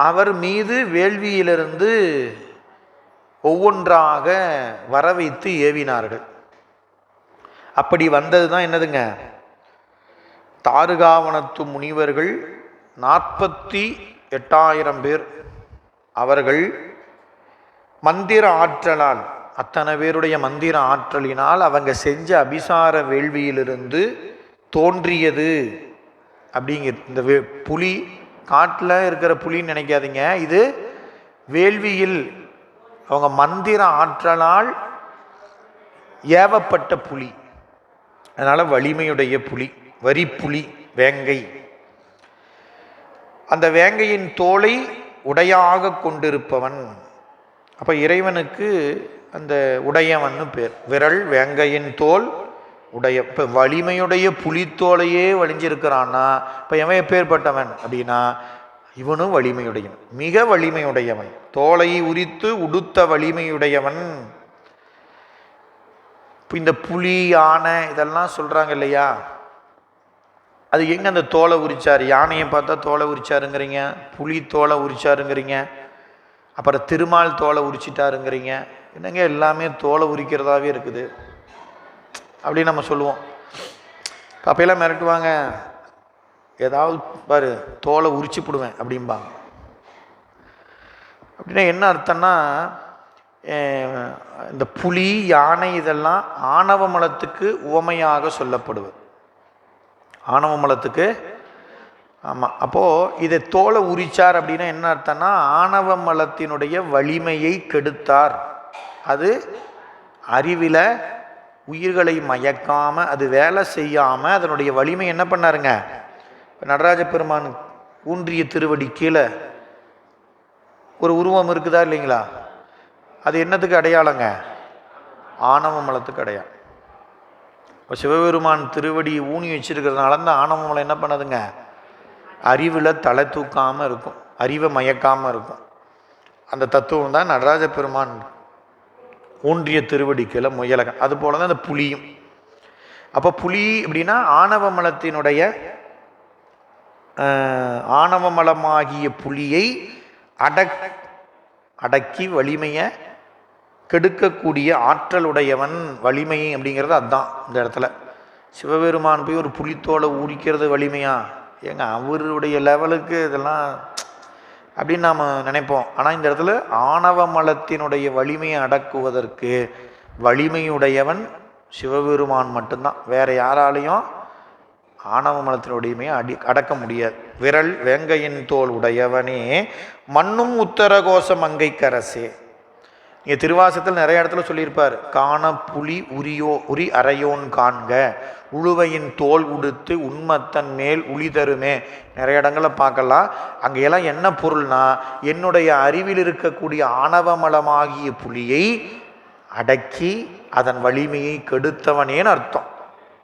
அவர் மீது வேள்வியிலிருந்து ஒவ்வொன்றாக வர வைத்து ஏவினார்கள். அப்படி வந்தது தான் என்னதுங்க, தாருகாவனத்து முனிவர்கள் 48,000 பேர். அவர்கள் மந்திர ஆற்றலால், அத்தனை பேருடைய மந்திர ஆற்றலினால் அவங்க செஞ்ச அபிசார வேள்வியிலிருந்து தோன்றியது அப்படிங்கிற. இந்த புலி காட்டில் இருக்கிற புலின்னு நினைக்காதீங்க, இது வேள்வியில் அவங்க மந்திர ஆற்றலால் ஏவப்பட்ட புலி. அதனால வலிமையுடைய புலி, வரிப்புலி, வேங்கை. அந்த வேங்கையின் தோலை உடையாக கொண்டிருப்பவன். அப்போ இறைவனுக்கு அந்த உடையவன்னு பேர். விரல் வேங்கையின் தோல் உடைய. இப்போ வலிமையுடைய புலித்தோலையே வலிஞ்சிருக்கிறான்னா இப்போ எவன் எப்பேற்பட்டவன் அப்படின்னா இவனும் வலிமையுடையவன், மிக வலிமையுடையவன். தோலை உரித்து உடுத்த வலிமையுடையவன். இப்போ இந்த புலி, யானை இதெல்லாம் சொல்கிறாங்க இல்லையா, அது எங்கே அந்த தோலை உரிச்சார்? யானையை பார்த்தா தோலை உரிச்சாருங்கிறீங்க, புலி தோலை உரிச்சாருங்கிறீங்க, அப்புறம் திருமால் தோலை உரிச்சிட்டாருங்கிறீங்க. என்னங்க எல்லாமே தோலை உரிக்கிறதாவே இருக்குது அப்படின்னு நம்ம சொல்லுவோம். அப்பையெல்லாம் மிரட்டுவாங்க, ஏதாவது பாரு தோலை உரிச்சு போடுவேன் அப்படிம்பாங்க. அப்படின்னா என்ன அர்த்தம்னா, இந்த புலி, யானை இதெல்லாம் ஆணவ மலத்துக்கு உவமையாக சொல்லப்படுவது. ஆணவ மலத்துக்கு, ஆமாம். அப்போது இதை தோலை உரிச்சார் அப்படின்னா என்ன அர்த்தம்னா ஆணவ மலத்தினுடைய வலிமையை கெடுத்தார். அது அறிவில் உயிர்களை மயக்காமல், அது வேலை செய்யாமல் அதனுடைய வலிமை என்ன பண்ணாருங்க. நடராஜ பெருமான் ஊன்றிய திருவடி கீழே ஒரு உருவம் இருக்குதா இல்லைங்களா? அது என்னத்துக்கு அடையாளங்க? ஆணவ மலத்துக்கு அடையாளம். இப்போ சிவபெருமான் திருவடி ஊனி வச்சிருக்கிறதுனால அந்த ஆணவ மலம் என்ன பண்ணதுங்க, அறிவில் தலை தூக்காமல் இருக்கும், அறிவை மயக்காமல் இருக்கும். அந்த தத்துவம் தான் நடராஜ பெருமான் ஊன்றிய திருவடிக்கையில் முயலகன். அது போல தான் அந்த புலியும். அப்போ புலி அப்படின்னா ஆணவ மலத்தினுடைய, ஆணவ மலமாகிய புலியை அடக்கி வலிமையை கெடுக்கக்கூடிய ஆற்றலுடையவன். வலிமை அப்படிங்கிறது அதுதான். இந்த இடத்துல சிவபெருமான் போய் ஒரு புலித்தோலை உரிக்கிறது வலிமையா? ஏங்க அவருடைய லெவலுக்கு இதெல்லாம் அப்படின்னு நாம் நினைப்போம். ஆனால் இந்த இடத்துல ஆணவ மலத்தினுடைய வலிமையை அடக்குவதற்கு வலிமையுடையவன் சிவபெருமான் மட்டும்தான். வேற யாராலையும் ஆணவ மலத்தினுடைய வலிமையை அடக்க முடியாது. விரல் வேங்கையின் தோல் உடையவனே மண்ணும் உத்தரகோச மங்கைக்கரசே. இங்கே திருவாசத்தில் நிறைய இடத்துல சொல்லியிருப்பார். காண புலி உரி அறையோன் காண்க உழுவையின் தோல் உடுத்து உண்மத்தன் மேல் உளி தருமே. நிறைய இடங்களில் பார்க்கலாம். அங்கெல்லாம் என்ன பொருள்னா, என்னுடைய அறிவில் இருக்கக்கூடிய ஆணவமலமாகிய புலியை அடக்கி அதன் வலிமையை கெடுத்தவனேன்னு அர்த்தம்.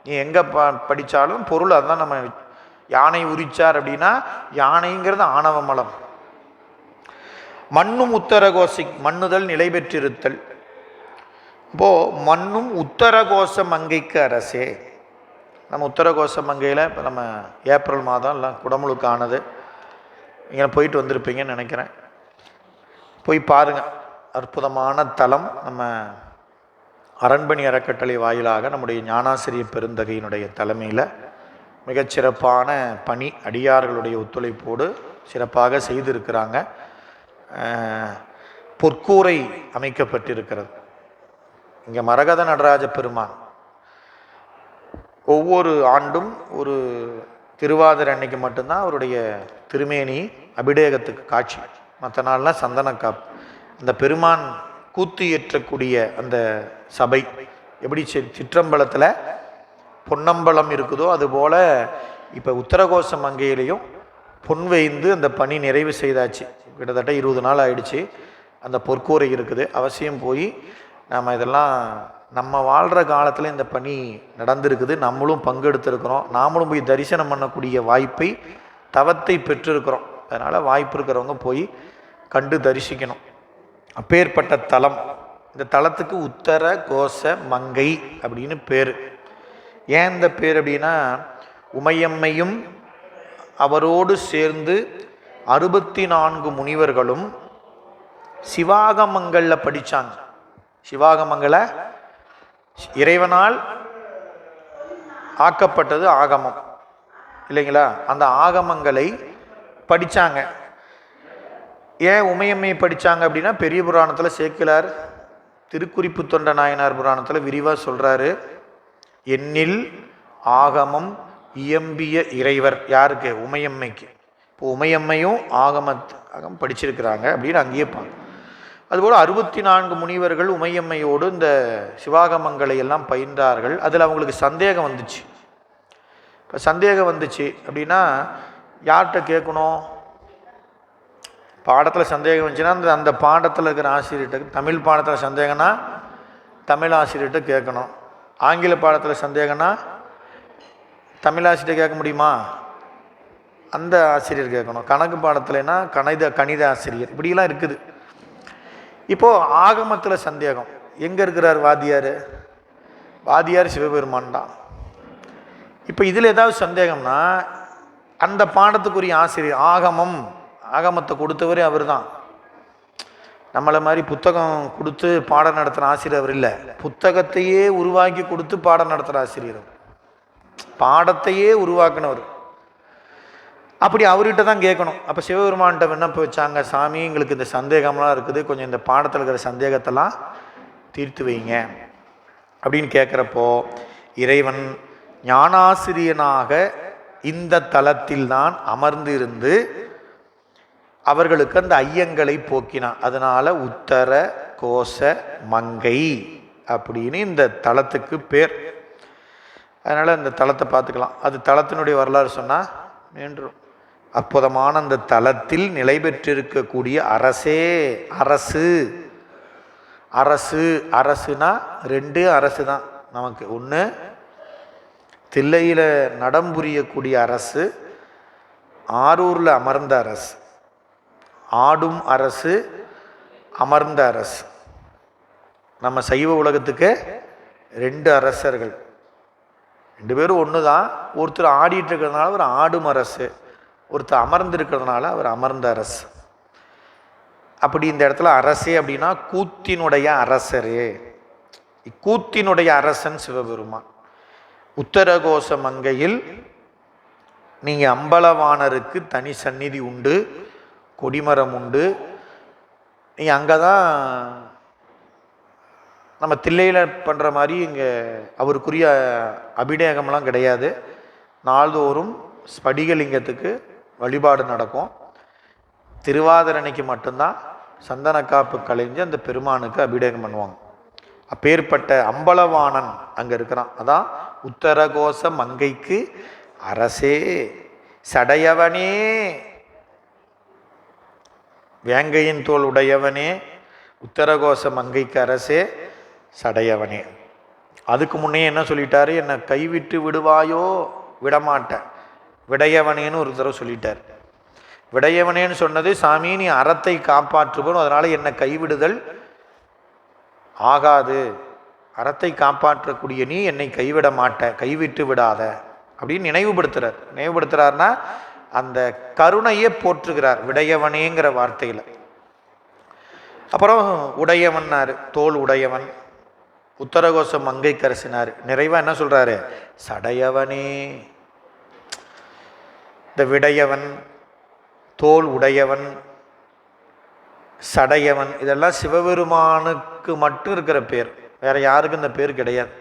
நீ எங்கே படித்தாலும் பொருள் அதுதான். நம்ம யானை உரிச்சார் அப்படின்னா யானைங்கிறது ஆணவமலம். மண்ணும் உத்தரகோசி மண்ணுதல் நிலை பெற்றிருத்தல். இப்போ மண்ணும் உத்தரகோச மங்கைக்கு அரசே. நம்ம உத்தரகோச மங்கையில் இப்போ நம்ம ஏப்ரல் மாதம் இல்லை குடமுழுக்கு ஆனது. இங்கே போயிட்டு வந்திருப்பீங்கன்னு நினைக்கிறேன். போய் பாருங்கள். அற்புதமான தலம். நம்ம அரண்மனை அறக்கட்டளை வாயிலாக நம்முடைய ஞானாசிரிய பெருந்தகையினுடைய தலைமையில் மிகச்சிறப்பான பணி அடியார்களுடைய ஒத்துழைப்போடு சிறப்பாக செய்திருக்கிறாங்க. பொற்கூரை அமைக்கப்பட்டிருக்கிறது. இங்கே மரகத நடராஜ பெருமான் ஒவ்வொரு ஆண்டும் ஒரு திருவாதிரை அன்னைக்கு மட்டும்தான் அவருடைய திருமேனி அபிடேகத்துக்கு காட்சி. மற்ற நாள்லாம் சந்தன காப்பு. அந்த பெருமான் கூத்து ஏற்றக்கூடிய அந்த சபை எப்படி சிற்றம்பலத்தில் பொன்னம்பலம் இருக்குதோ அதுபோல் இப்போ உத்தரகோச மங்கையிலையும் பொன் வைந்து அந்த பணி நிறைவு செய்தாச்சு. கிட்டத்தட்ட 20 நாள் ஆயிடுச்சு. அந்த பொற்கூரை இருக்குது. அவசியம் போய் நாம் இதெல்லாம் நம்ம வாழ்கிற காலத்தில் இந்த பணி நடந்திருக்குது. நம்மளும் பங்கெடுத்திருக்கிறோம். நாமளும் போய் தரிசனம் பண்ணக்கூடிய வாய்ப்பை தவத்தை பெற்றிருக்கிறோம். அதனால் வாய்ப்பு இருக்கிறவங்க போய் கண்டு தரிசிக்கணும். அப்பேற்பட்ட தலம். இந்த தலத்துக்கு உத்தர கோச மங்கை அப்படின்னு பேர். ஏன் இந்த பேர் அப்படின்னா, உமையம்மையும் அவரோடு சேர்ந்து 64 முனிவர்களும் சிவாகமங்களில் படித்தாங்க. சிவாகமங்களை இறைவனால் ஆக்கப்பட்டது ஆகமம் இல்லைங்களா? அந்த ஆகமங்களை படித்தாங்க. ஏன் உமையம்மை படித்தாங்க அப்படின்னா, பெரிய புராணத்தில் சேக்கிழார் திருக்குறிப்பு தொண்ட நாயனார் புராணத்தில் விரிவாக சொல்கிறாரு. எண்ணில் ஆகமம் இயம்பிய இறைவர். யாருக்கு? உமையம்மைக்கு. இப்போ உமையம்மையும் ஆகமம் படிச்சிருக்கிறாங்க அப்படின்னு அங்கேயே பார்க்க. அதுபோல் 64 முனிவர்கள் உமையம்மையோடு இந்த சிவாகமங்களை எல்லாம் பயின்றார்கள். அதில் அவங்களுக்கு சந்தேகம் வந்துச்சு. இப்போ சந்தேகம் வந்துச்சு அப்படின்னா யார்கிட்ட கேட்கணும்? பாடத்தில் சந்தேகம் வந்துச்சுன்னா அந்த பாடத்தில் இருக்கிற ஆசிரியர்கிட்ட. தமிழ் பாடத்தில் சந்தேகம்னா தமிழ் ஆசிரியர்கிட்ட கேட்கணும். ஆங்கில பாடத்தில் சந்தேகம்னா தமிழ் ஆசிரியர் கேட்க முடியுமா? அந்த ஆசிரியர் கேட்கணும். கணக்கு பாடத்துலனா கணித ஆசிரியர். இப்படிலாம் இருக்குது. இப்போது ஆகமத்தில் சந்தேகம். எங்கே இருக்கிறார் வாத்தியார்? வாத்தியார் சிவபெருமான் தான். இப்போ இதில் ஏதாவது சந்தேகம்னா அந்த பாடத்துக்குரிய ஆசிரியர் ஆகமத்தை கொடுத்தவரே அவர் தான். நம்மளை மாதிரி புத்தகம் கொடுத்து பாடம் நடத்துகிற ஆசிரியர் அவர் இல்லை. புத்தகத்தையே உருவாக்கி கொடுத்து பாடம் நடத்துகிற ஆசிரியர். பாடத்தையே உருவாக்கினவர். அப்படி அவர்கிட்ட தான் கேட்கணும். அப்போ சிவபெருமான்கிட்ட விண்ணப்பம் வச்சாங்க. சாமி, எங்களுக்கு இந்த சந்தேகம்லாம் இருக்குது, கொஞ்சம் இந்த பாடத்தில் இருக்கிற சந்தேகத்தெல்லாம் தீர்த்து வைங்க அப்படின்னு கேட்குறப்போ இறைவன் ஞானாசிரியனாக இந்த தலத்தில் தான் அமர்ந்து இருந்து அவர்களுக்கு அந்த ஐயங்களை போக்கினான். அதனால் உத்தர கோச மங்கை அப்படின்னு இந்த தலத்துக்கு பேர். அதனால் இந்த தலத்தை பார்த்துக்கலாம். அது தலத்தினுடைய வரலாறு சொன்னால் மீண்டும் அற்புதமான அந்த தலத்தில் நிலை பெற்றிருக்கக்கூடிய அரசே. அரசுனா 2 அரசு தான் நமக்கு. ஒன்று தில்லையில் நடம்புரியக்கூடிய அரசு, ஆரூரில் அமர்ந்த அரசு. ஆடும் அரசு, அமர்ந்த அரசு. நம்ம சைவ உலகத்துக்கு 2 அரசர்கள். 2 பேரும் ஒன்று தான். ஒருத்தர் ஆடிட்டு இருக்கிறதுனால அவர் ஆடும் அரசு, ஒருத்தர் அமர்ந்து இருக்கிறதுனால அவர் அமர்ந்த அரசு. அப்படி இந்த இடத்துல அரசே அப்படின்னா கூத்தினுடைய அரசரே. கூத்தினுடைய அரசன் சிவபெருமான். உத்தரகோச மங்கையில் நீங்கள் அம்பலவாணருக்கு தனி சந்நிதி உண்டு, கொடிமரம் உண்டு. நீங்கள் அங்கே தான் நம்ம தில்லையில் பண்ணுற மாதிரி இங்கே அவருக்குரிய அபிடேகம்லாம் கிடையாது. நாள்தோறும் ஸ்படிகலிங்கத்துக்கு வழிபாடு நடக்கும். திருவாதிரனைக்கு மட்டும்தான் சந்தன காப்பு கலைஞ்சு அந்த பெருமானுக்கு அபிஷேகம் பண்ணுவாங்க. அப்பேற்பட்ட அம்பலவாணன் அங்கே இருக்கிறான். அதான் உத்தரகோச மங்கைக்கு அரசே சடையவனே, வேங்கையின் தோல் உடையவனே, உத்தரகோச மங்கைக்கு அரசே சடையவனே. அதுக்கு முன்னே என்ன சொல்லிட்டாரு? என்னை கைவிட்டு விடுவாயோ? விடமாட்டேன். விடையவனேன்னு ஒரு தடவை சொல்லிட்டார். விடையவனேன்னு சொன்னது, சாமி நீ அறத்தை காப்பாற்றுவோம், அதனால என்னை கைவிடுதல் ஆகாது. அறத்தை காப்பாற்றக்கூடிய நீ என்னை கைவிட மாட்ட, கைவிட்டு விடாத அப்படின்னு நினைவுபடுத்துறார். நினைவுபடுத்துறாருன்னா அந்த கருணையை போற்றுகிறார் விடையவனேங்கிற வார்த்தையில். அப்புறம் உடையவன்னாரு, தோல் உடையவன். உத்தரகோசம் மங்கை கரசினார். நிறைவா என்ன சொல்றாரு? சடையவனே. இந்த விடையவன், தோல் உடையவன், சடையவன் இதெல்லாம் சிவபெருமானுக்கு மட்டும் இருக்கிற பேர், வேற யாருக்கும் இந்த பேர் கிடையாது.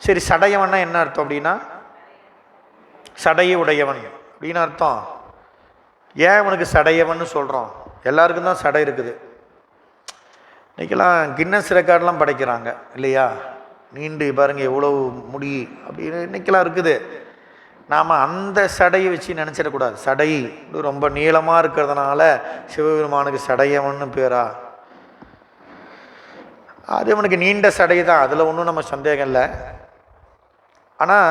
சரி, சடையவன்னா என்ன அர்த்தம் அப்படின்னா, சடைய உடையவன் அப்படின்னு அர்த்தம். ஏன் அவனுக்கு சடையவன் சொல்கிறோம்? எல்லாருக்கும் தான் சடை இருக்குது. இன்றைக்கெல்லாம் கின்னஸ் ரெக்கார்ட்லாம் படைக்கிறாங்க இல்லையா? நீண்டு பாருங்கள் எவ்வளோ முடி அப்படின்னு இன்றைக்கெல்லாம் இருக்குது. நாம் அந்த சடையை வச்சு நினச்சிடக்கூடாது. சடை ரொம்ப நீளமாக இருக்கிறதுனால சிவபெருமானுக்கு சடையவன்னு பேரா? அது அவனுக்கு நீண்ட சடை தான், அதில் ஒன்றும் நம்ம சந்தேகம் இல்லை. ஆனால்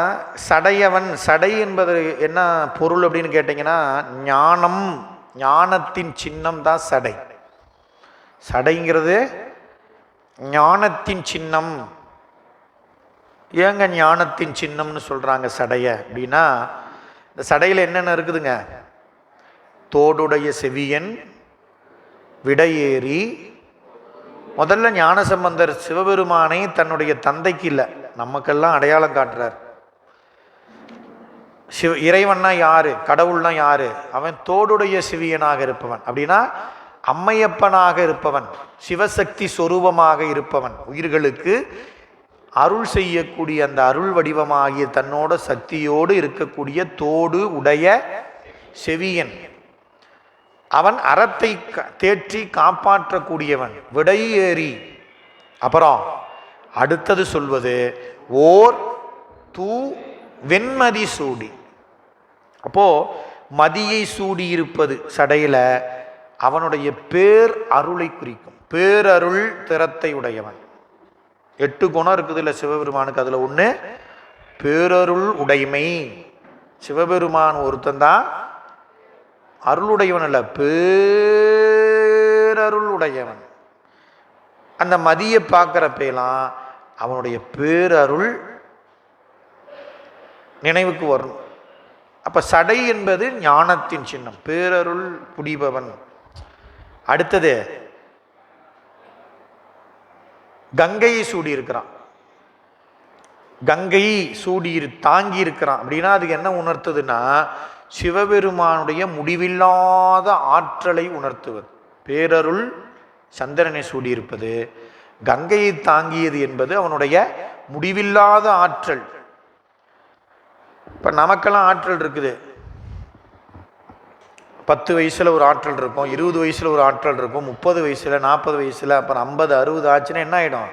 சடையவன், சடை என்பது என்ன பொருள் அப்படின்னு கேட்டிங்கன்னா, ஞானம், ஞானத்தின் சின்னம் தான் சடை. சடைங்கிறது ஞானத்தின் சின்னம். ஏங்க ஞானத்தின் சின்னம்னு சொல்கிறாங்க சடைய அப்படின்னா, இந்த சடையில் என்னென்ன இருக்குதுங்க? தோடுடைய செவியன், விடையேறி. முதல்ல ஞானசம்பந்தர் சிவபெருமானை தன்னுடைய தந்தைக்கு இல்லை, நமக்கெல்லாம் அடையாளம் காட்டுறார். இறைவன்னா யாரு? கடவுள்னா யாரு? அவன் தோடுடைய செவியனாக இருப்பவன். அப்படின்னா அம்மையப்பனாக இருப்பவன், சிவசக்தி சொரூபமாக இருப்பவன், உயிர்களுக்கு அருள் செய்யக்கூடிய அந்த அருள் வடிவமாகிய தன்னோட சக்தியோடு இருக்கக்கூடிய தோடு உடைய செவியன். அவன் அறத்தை தேற்றி காப்பாற்றக்கூடியவன், விடையேறி. அப்புறம் அடுத்தது சொல்வது ஓர் தூ வெண்மதி சூடி. அப்போ மதியை சூடி இருப்பது சடையில அவனுடைய பேர் அருளை குறிக்கும். பேரருள் திறத்தை உடையவன். 8 குணம் இருக்குது இல்லை சிவபெருமானுக்கு, அதில் ஒன்று பேரருள் உடைமை. சிவபெருமான் ஒருத்தந்தான் அருளுடையவன் அல்ல, பேரருள் உடையவன். அந்த மதியை பார்க்குறப்பெல்லாம் அவனுடைய பேரருள் நினைவுக்கு வரும். அப்போ சடை என்பது ஞானத்தின் சின்னம், பேரருள் புடிபவன். அடுத்தது கங்கையை சூடி இருக்கிறான். கங்கையை சூடி தாங்கி இருக்கிறான் அப்படின்னா அதுக்கு என்ன உணர்த்துதுன்னா, சிவபெருமானுடைய முடிவில்லாத ஆற்றலை உணர்த்துவது. பேரருள் சந்திரனை சூடியிருப்பது, கங்கையை தாங்கியது என்பது அவனுடைய முடிவில்லாத ஆற்றல். இப்போ நமக்கெல்லாம் ஆற்றல் இருக்குது. 10 வயசில் ஒரு ஆற்றல் இருக்கும், 20 வயசில் ஒரு ஆற்றல் இருக்கும், 30 வயசில், 40 வயசில், அப்புறம் 50, 60 ஆச்சுன்னா என்ன ஆகிடும்?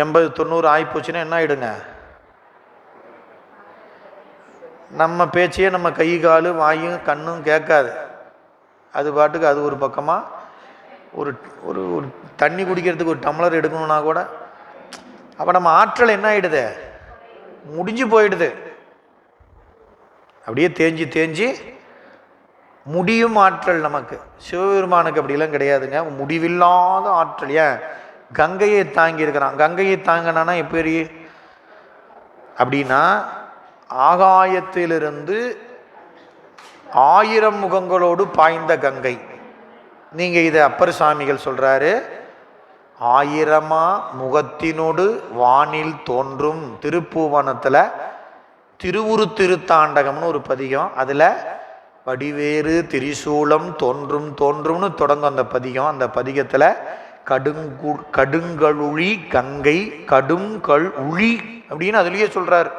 80, 90 ஆகிப்போச்சுன்னா என்ன ஆகிடுங்க? நம்ம பேச்சையே நம்ம கை காலு வாயும் கண்ணும் கேட்காது. அது பாட்டுக்கு அது ஒரு பக்கமாக ஒரு ஒரு ஒரு தண்ணி குடிக்கிறதுக்கு ஒரு டம்ளர் எடுக்கணும்னா கூட அப்போ நம்ம ஆற்றல் என்ன ஆகிடுது? முடிஞ்சு போயிடுது. அப்படியே தேஞ்சி தேஞ்சி முடியும் ஆற்றல் நமக்கு. சிவபெருமானுக்கு அப்படிலாம் கிடையாதுங்க, முடிவில்லாத ஆற்றல். ஏன்? கங்கையை தாங்கி இருக்கிறான். கங்கையை தாங்கினானா எப்படி அப்படின்னா, ஆகாயத்திலிருந்து 1000 முகங்களோடு பாய்ந்த கங்கை. நீங்கள் இதை அப்பர் சாமிகள் சொல்கிறாரு, 1000 முகத்தினோடு வானில் தோன்றும். திருப்பூவனத்தில் திருவுரு திருத்தாண்டகம்னு ஒரு பதிகம், அதில் வடிவேறு திரிசூலம் தோன்றும் தோன்றும்னு தொடங்கும் அந்த பதிகம். அந்த பதிகத்தில் கடுங்கழுழி கங்கை, கடுங்கல் உழி அப்படின்னு அதுலேயே சொல்கிறார்.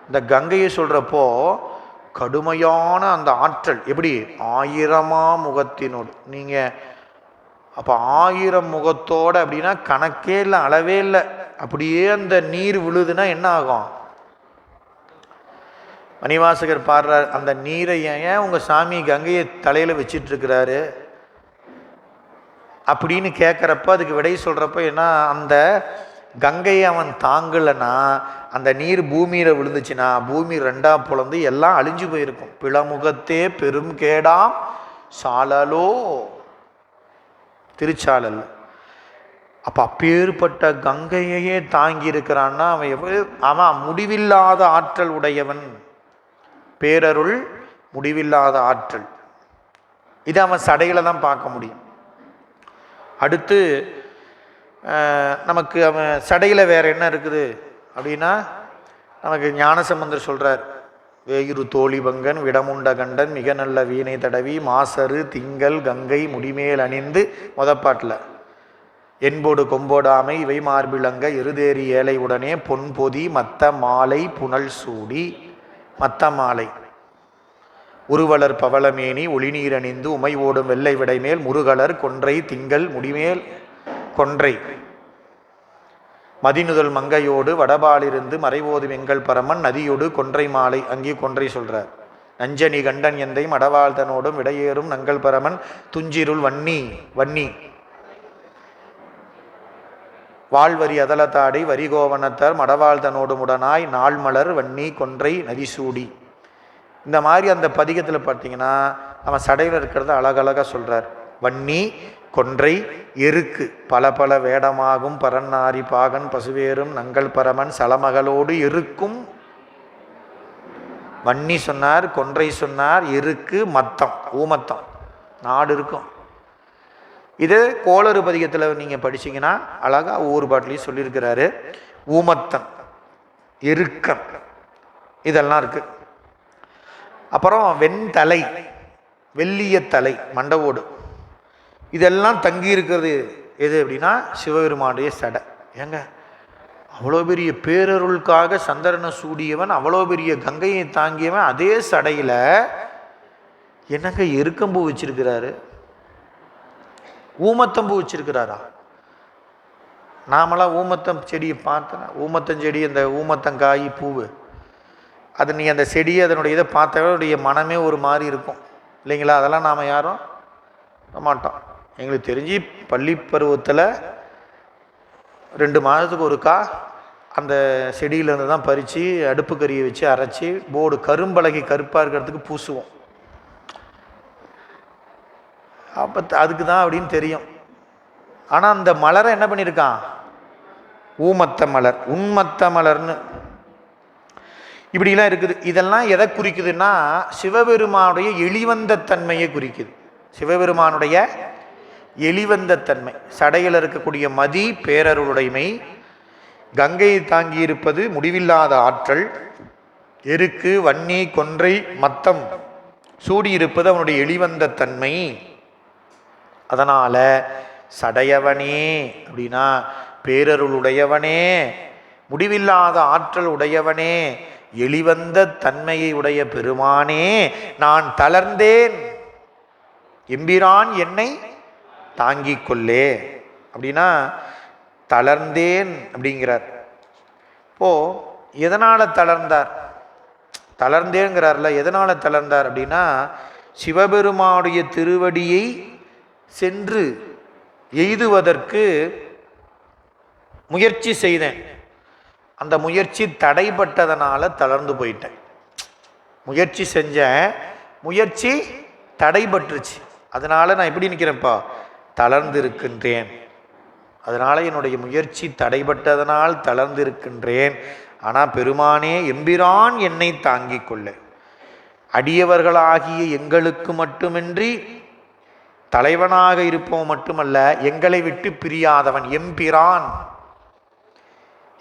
இந்த கங்கையை சொல்கிறப்போ கடுமையான அந்த ஆற்றல். எப்படி? 1000 முகத்தினோடு. நீங்கள் அப்போ 1000 முகத்தோடு அப்படின்னா கணக்கே இல்லை, அளவே இல்லை. அப்படியே அந்த நீர் விழுதுன்னா என்ன ஆகும்? மணிவாசகர் பாடுறார், அந்த நீரை ஏன் உங்கள் சாமி கங்கையை தலையில் வச்சிட்ருக்கிறாரு அப்படின்னு கேட்குறப்ப அதுக்கு விடை சொல்கிறப்ப ஏன்னா அந்த கங்கையை அவன் தாங்கலைன்னா அந்த நீர் பூமியில் விழுந்துச்சுன்னா பூமி 2ஆ பொளந்து எல்லாம் அழிஞ்சு போயிருக்கும். பிளமுகத்தே பெரும் கேடாம் சாலலோ, திருச்சாளல். அப்போ அப்பேற்பட்ட கங்கையையே தாங்கி இருக்கிறான்னா அவன் முடிவில்லாத ஆற்றல் உடையவன். பேரருள் முடிவில்லாத ஆற்றல். இதை அவன் சடையில் தான் பார்க்க முடியும். அடுத்து நமக்கு அவன் சடையில் வேறு என்ன இருக்குது அப்படின்னா, நமக்கு ஞானசம்பந்தர் சொல்கிறார், வேயிரு தோழிபங்கன் விடமுண்ட கண்டன் மிக நல்ல வீணை தடவி மாசரு திங்கள் கங்கை முடிமேல் அணிந்து முதப்பாட்டில் என்போடு கொம்போடாமை இவை மார்பிளங்க எருதேறி ஏழை உடனே பொன்பொதி மத்த மாலை புனல் சூடி. மத்த மாலை உருவலர் பவளமேனி ஒளிநீர் அணிந்து உமை ஓடும் வெள்ளை விடைமேல் முருகலர் கொன்றை திங்கள் முடிமேல் கொன்றை மதிநுதல் மங்கையோடு வடபாலிருந்து மறைவோது வெங்கல் பரமன் நதியோடு கொன்றை மாலை. அங்கே கொன்றை சொல்றார். நஞ்சனி கண்டன் எந்தை மடவாழ்தனோடும் விடையேறும் நங்கள் பரமன் துஞ்சிருள் வன்னி. வன்னி வாழ்வரி அதலத்தாடை வரிகோவனத்தார் மடவாழ்தனோடு உடனாய் நாள்மலர் வன்னி கொன்றை நதிசூடி. இந்த மாதிரி அந்த பதிகத்தில் பார்த்தீங்கன்னா அவன் சடையில் இருக்கிறத அழகழகாக சொல்கிறார். வன்னி கொன்றை எருக்கு பல பல வேடமாகும் பரநாரி பாகன் பசுவேறும் நங்கள் பரமன் சலமகளோடு எருக்கும். வன்னி சொன்னார், கொன்றை சொன்னார், எருக்கு மத்தம் ஊமத்தம் 4 இருக்கும். இது கோளறு பதிகத்தில் நீங்கள் படிச்சிங்கன்னா அழகாக ஒவ்வொரு பாட்டிலையும் சொல்லியிருக்கிறாரு. ஊமத்தம், எருக்கம் இதெல்லாம் இருக்குது. அப்புறம் வெண்தலை, வெள்ளிய தலை மண்டவோடு, இதெல்லாம் தங்கி இருக்கிறது எது அப்படின்னா சிவபெருமானுடைய சடை. ஏங்க அவ்வளோ பெரிய பேரருளுக்காக சந்திரனை சூடியவன், அவ்வளோ பெரிய கங்கையை தாங்கியவன், அதே சடையில் என்னங்க எருக்கம்பூ வச்சிருக்கிறாரு, ஊமத்தம்பூ வச்சிருக்கிறாரா? நாமெல்லாம் ஊமத்தம் செடியை பார்த்தேன். ஊமத்தஞ்செடி, அந்த ஊமத்தங்காய் பூவு, அது நீ அந்த செடியை அதனுடைய இதை பார்த்தாவே மனமே ஒரு மாதிரி இருக்கும் இல்லைங்களா? அதெல்லாம் நாம் யாரும் மாட்டோம். எங்களுக்கு தெரிஞ்சு பள்ளி பருவத்தில் 2 மாதத்துக்கு ஒருக்கா அந்த செடியிலேருந்து தான் பறித்து அடுப்பு கறியை வச்சு அரைச்சி போர்டு கரும்பலகை கருப்பாக இருக்கிறதுக்கு பூசுவோம். அப்போ அதுக்கு தான் அப்படின்னு தெரியும். ஆனால் அந்த மலரை என்ன பண்ணியிருக்கான்? ஊமத்த மலர், உண்மத்த மலர்னு இப்படிலாம் இருக்குது. இதெல்லாம் எதை குறிக்குதுன்னா சிவபெருமானுடைய எளிவந்த தன்மையை குறிக்குது. சிவபெருமானுடைய எளிவந்த தன்மை. சடையில் இருக்கக்கூடிய மதி பேரருளுடைமை, கங்கையை தாங்கி இருப்பது முடிவில்லாத ஆற்றல், எருக்கு வன்னி கொன்றை மத்தம் சூடியிருப்பது அவனுடைய எளிவந்த தன்மை. அதனால் சடையவனே அப்படின்னா பேரருளுடையவனே, முடிவில்லாத ஆற்றல் உடையவனே, எளிவந்த தன்மையை உடைய பெருமானே, நான் தளர்ந்தேன், எம்பிரான் என்னை தாங்கிக் கொள்ளே அப்படின்னா தளர்ந்தேன் அப்படிங்கிறார். இப்போ எதனால் தளர்ந்தார்? தளர்ந்தேங்கிறார்ல, எதனால் தளர்ந்தார் அப்படின்னா சிவபெருமானுடைய திருவடியை சென்று எய்துவதற்கு முயற்சி செய்தேன். அந்த முயற்சி தடைப்பட்டதனால தளர்ந்து போயிட்டேன். முயற்சி செஞ்சேன், முயற்சி தடைபட்டுருச்சு, அதனால் நான் எப்படி நிற்கிறேன்ப்பா? தளர்ந்து இருக்கின்றேன். அதனால் என்னுடைய முயற்சி தடைபட்டதனால் தளர்ந்து இருக்கின்றேன். ஆனால் பெருமானே எம்பிரான் என்னை தாங்கிக் கொள்ள, அடியவர்களாகிய எங்களுக்கு மட்டுமின்றி தலைவனாக இருப்போம் மட்டுமல்ல, எங்களை விட்டு பிரியாதவன் எம்பிரான்,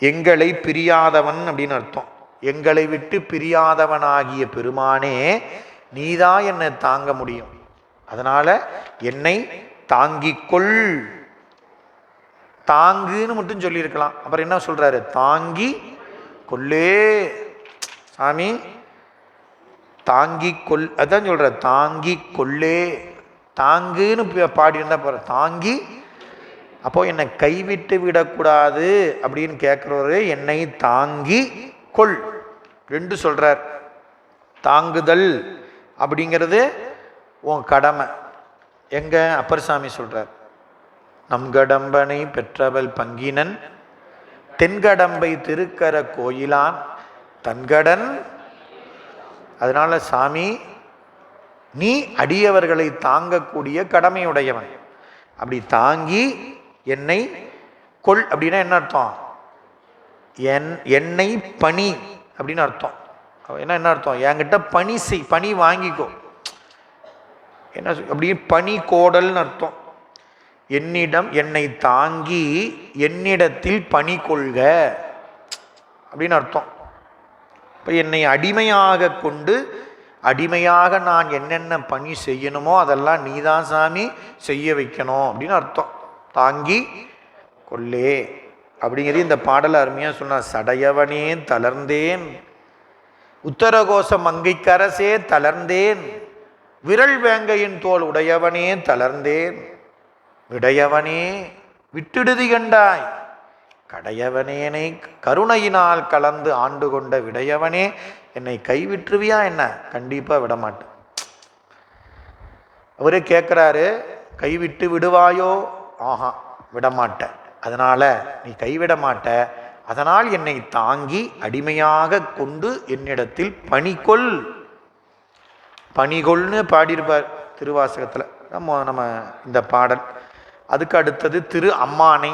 எங்களை பிரியாதவன் அப்படின்னு அர்த்தம். எங்களை விட்டு பிரியாதவனாகிய பெருமானே, நீதான் என்னை தாங்க முடியும், அதனால என்னை தாங்கிக்கொள். தாங்குன்னு மட்டும் சொல்லியிருக்கலாம், அப்புறம் என்ன சொல்றாரு? தாங்கி கொள்ளே. சாமி தாங்கி கொள், அதான் சொல்ற, தாங்கி கொள்ளே. தாங்குன்னு பாடியிருந்தா போற, தாங்கி. அப்போ என்னை கைவிட்டு விடக்கூடாது அப்படின்னு கேட்குறவரு என்னை தாங்கி கொள். ரெண்டு சொல்றார். தாங்குதல் அப்படிங்கிறது உன் கடமை. எங்க அப்பர் சாமி சொல்றார், நம் கடம்பனை பெற்றவள் பங்கினன் தென்கடம்பை திருக்கர கோயிலான் தன்கடன். அதனால சாமி, நீ அடியவர்களை தாங்கக்கூடிய கடமையுடையவன். அப்படி தாங்கி என்னை கொள் அப்படின்னா என்ன அர்த்தம்? என்னை பணி அப்படின்னு அர்த்தம். என்ன அர்த்தம்? என்கிட்ட பணி செய், பணி வாங்கிக்கோ. என்ன அப்படி பணி கோடல்னு அர்த்தம். என்னிடம் என்னை தாங்கி என்னிடத்தில் பணி கொள்க அப்படின்னு அர்த்தம். இப்போ என்னை அடிமையாக கொண்டு, அடிமையாக நான் என்னென்ன பணி செய்யணுமோ அதெல்லாம் நீதான் சாமி செய்ய வைக்கணும் அப்படின்னு அர்த்தம். தாங்கி கொள்ளே அப்படிங்கிறது இந்த பாடலை அருமையாக சொன்னார். சடையவனே தளர்ந்தேன், உத்தரகோச மங்கைக்கரசே தளர்ந்தேன், விரல் வேங்கையின் தோல் உடையவனே தளர்ந்தேன், விடையவனே விட்டுடுதி கண்டாய், கடையவனேனை கருணையினால் கலந்து ஆண்டு கொண்ட விடையவனே என்னை கைவிட்டுருவியா? என்ன? கண்டிப்பா விடமாட்டேன். அவரே கேட்குறாரு, கைவிட்டு விடுவாயோ? ஆஹா, விடமாட்டேன். அதனால நீ கைவிட மாட்ட, அதனால் என்னை தாங்கி அடிமையாக கொண்டு என்னிடத்தில் பணிகொள். பணிகொள்னு பாடியிருப்பார் திருவாசகத்தில் நம்ம இந்த பாடல். அதுக்கு அடுத்தது திரு அம்மானை.